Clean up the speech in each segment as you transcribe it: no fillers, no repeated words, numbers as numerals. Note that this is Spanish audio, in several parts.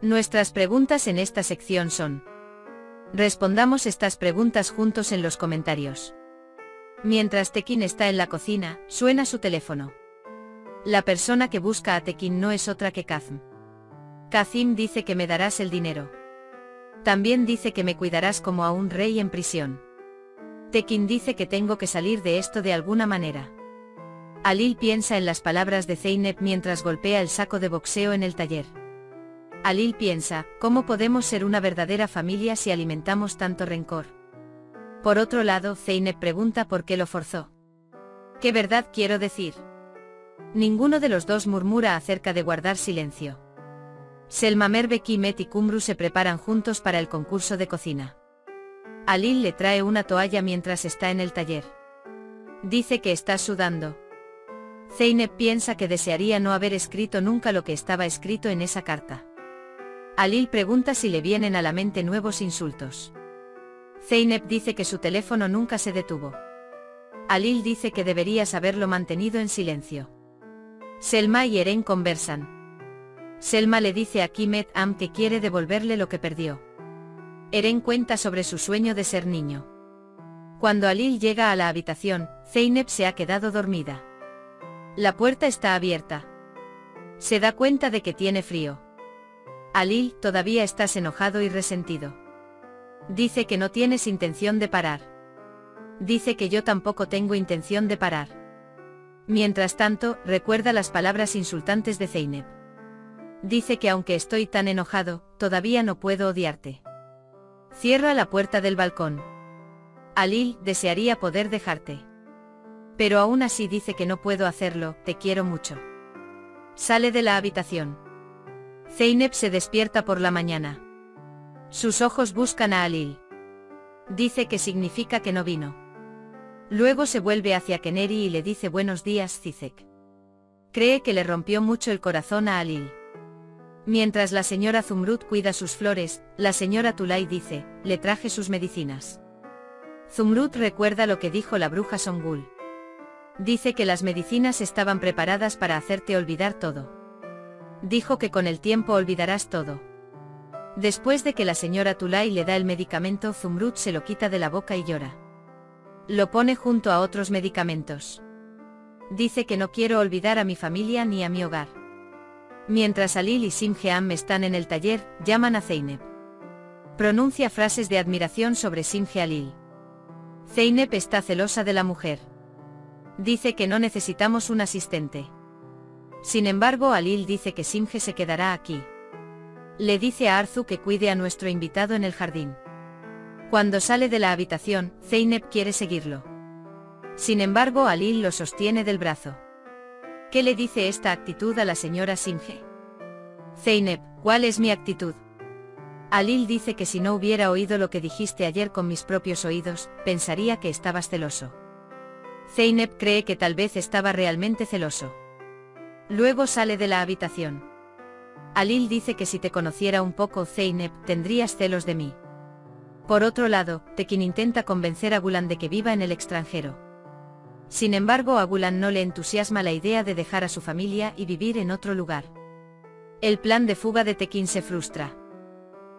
Nuestras preguntas en esta sección son: respondamos estas preguntas juntos en los comentarios. Mientras Tekin está en la cocina, suena su teléfono. La persona que busca a Tekin no es otra que Kazm. Kazim dice que me darás el dinero. También dice que me cuidarás como a un rey en prisión. Tekin dice que tengo que salir de esto de alguna manera. Alil piensa en las palabras de Zeynep mientras golpea el saco de boxeo en el taller. Alil piensa, ¿cómo podemos ser una verdadera familia si alimentamos tanto rencor? Por otro lado, Zeynep pregunta por qué lo forzó. ¿Qué verdad quiero decir? Ninguno de los dos murmura acerca de guardar silencio. Selma Merve, Kimet y Kumru se preparan juntos para el concurso de cocina. Alil le trae una toalla mientras está en el taller. Dice que está sudando. Zeynep piensa que desearía no haber escrito nunca lo que estaba escrito en esa carta. Alil pregunta si le vienen a la mente nuevos insultos. Zeynep dice que su teléfono nunca se detuvo. Alil dice que deberías haberlo mantenido en silencio. Selma y Eren conversan. Selma le dice a Kimet que quiere devolverle lo que perdió. Eren cuenta sobre su sueño de ser niño. Cuando Alil llega a la habitación, Zeynep se ha quedado dormida. La puerta está abierta. Se da cuenta de que tiene frío. Alil, todavía estás enojado y resentido. Dice que no tienes intención de parar. Dice que yo tampoco tengo intención de parar. Mientras tanto, recuerda las palabras insultantes de Zeynep. Dice que aunque estoy tan enojado, todavía no puedo odiarte. Cierra la puerta del balcón. Alil, desearía poder dejarte. Pero aún así dice que no puedo hacerlo, te quiero mucho. Sale de la habitación. Zeynep se despierta por la mañana. Sus ojos buscan a Alil. Dice que significa que no vino. Luego se vuelve hacia Keneri y le dice buenos días, Zizek. Cree que le rompió mucho el corazón a Alil. Mientras la señora Zumrud cuida sus flores, la señora Tulay dice, le traje sus medicinas. Zumrud recuerda lo que dijo la bruja Songul. Dice que las medicinas estaban preparadas para hacerte olvidar todo. Dijo que con el tiempo olvidarás todo. Después de que la señora Tulay le da el medicamento, Zumrud se lo quita de la boca y llora. Lo pone junto a otros medicamentos. Dice que no quiero olvidar a mi familia ni a mi hogar. Mientras Alil y Simgeam están en el taller, llaman a Zeynep. Pronuncia frases de admiración sobre Simge Alil. Zeynep está celosa de la mujer. Dice que no necesitamos un asistente. Sin embargo, Alil dice que Simge se quedará aquí. Le dice a Arzu que cuide a nuestro invitado en el jardín. Cuando sale de la habitación, Zeynep quiere seguirlo. Sin embargo, Alil lo sostiene del brazo. ¿Qué le dice esta actitud a la señora Simge? Zeynep, ¿cuál es mi actitud? Alil dice que si no hubiera oído lo que dijiste ayer con mis propios oídos, pensaría que estabas celoso. Zeynep cree que tal vez estaba realmente celoso. Luego sale de la habitación. Alil dice que si te conociera un poco, Zeynep, tendrías celos de mí. Por otro lado, Tekin intenta convencer a Gulan de que viva en el extranjero. Sin embargo, a Gulan no le entusiasma la idea de dejar a su familia y vivir en otro lugar. El plan de fuga de Tekin se frustra.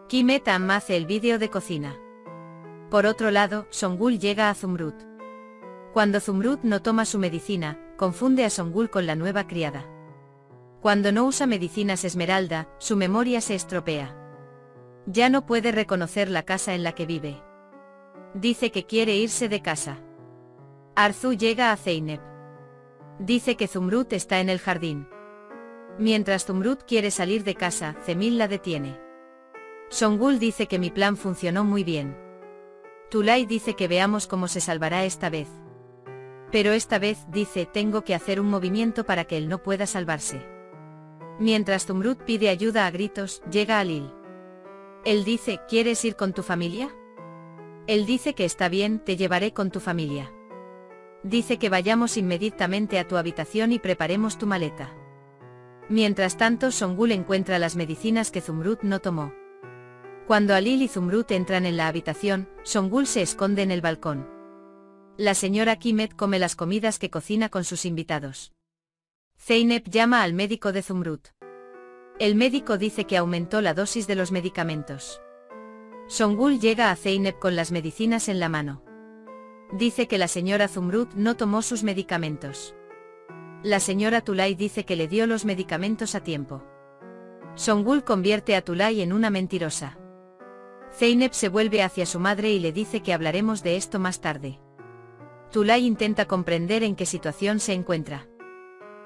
Kimet hace el vídeo de cocina. Por otro lado, Songul llega a Zumrud. Cuando Zumrud no toma su medicina, confunde a Songul con la nueva criada. Cuando no usa medicinas Esmeralda, su memoria se estropea. Ya no puede reconocer la casa en la que vive. Dice que quiere irse de casa. Arzu llega a Zeynep. Dice que Zumrud está en el jardín. Mientras Zumrud quiere salir de casa, Zemil la detiene. Songul dice que mi plan funcionó muy bien. Tulay dice que veamos cómo se salvará esta vez. Pero esta vez, dice, tengo que hacer un movimiento para que él no pueda salvarse. Mientras Zumrud pide ayuda a gritos, llega Alil. Él dice, ¿quieres ir con tu familia? Él dice que está bien, te llevaré con tu familia. Dice que vayamos inmediatamente a tu habitación y preparemos tu maleta. Mientras tanto, Songul encuentra las medicinas que Zumrud no tomó. Cuando Alil y Zumrud entran en la habitación, Songul se esconde en el balcón. La señora Kimet come las comidas que cocina con sus invitados. Zeynep llama al médico de Zumrud. El médico dice que aumentó la dosis de los medicamentos. Songul llega a Zeynep con las medicinas en la mano. Dice que la señora Zumrud no tomó sus medicamentos. La señora Tulay dice que le dio los medicamentos a tiempo. Songul convierte a Tulay en una mentirosa. Zeynep se vuelve hacia su madre y le dice que hablaremos de esto más tarde. Tulay intenta comprender en qué situación se encuentra.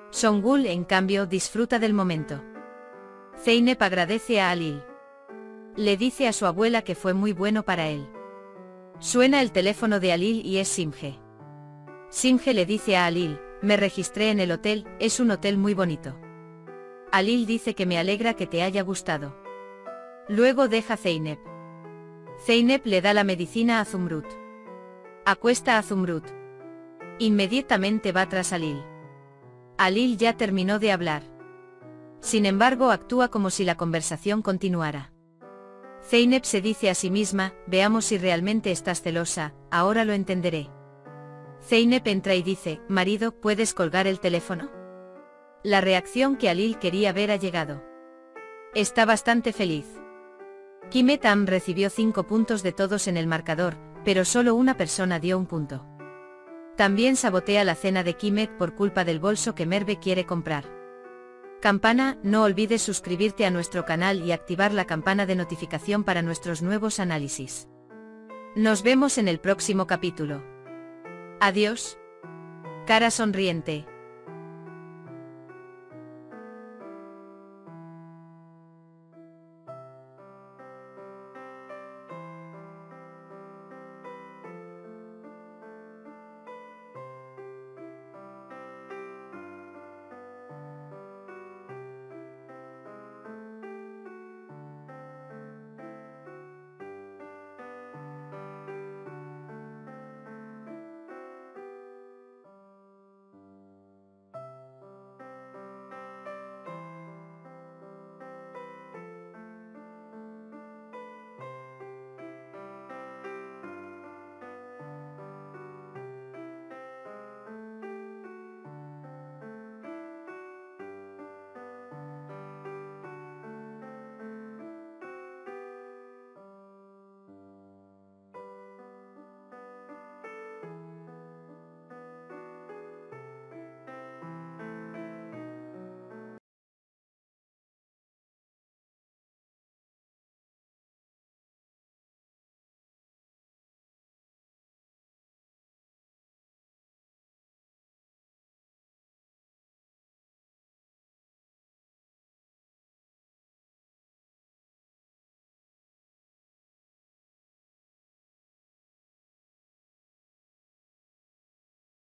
Songul, en cambio, disfruta del momento. Zeynep agradece a Halil. Le dice a su abuela que fue muy bueno para él. Suena el teléfono de Halil y es Simge. Simge le dice a Halil, me registré en el hotel, es un hotel muy bonito. Halil dice que me alegra que te haya gustado. Luego deja Zeynep. Zeynep le da la medicina a Zumrud. Acuesta a Zumrud. Inmediatamente va tras Halil. Halil ya terminó de hablar. Sin embargo, actúa como si la conversación continuara. Zeynep se dice a sí misma, veamos si realmente estás celosa, ahora lo entenderé. Zeynep entra y dice, marido, ¿puedes colgar el teléfono? La reacción que Halil quería ver ha llegado. Está bastante feliz. Kimet Am recibió 5 puntos de todos en el marcador, pero solo una persona dio un punto. También sabotea la cena de Kimet por culpa del bolso que Merve quiere comprar. Campana, no olvides suscribirte a nuestro canal y activar la campana de notificación para nuestros nuevos análisis. Nos vemos en el próximo capítulo. Adiós. Cara sonriente.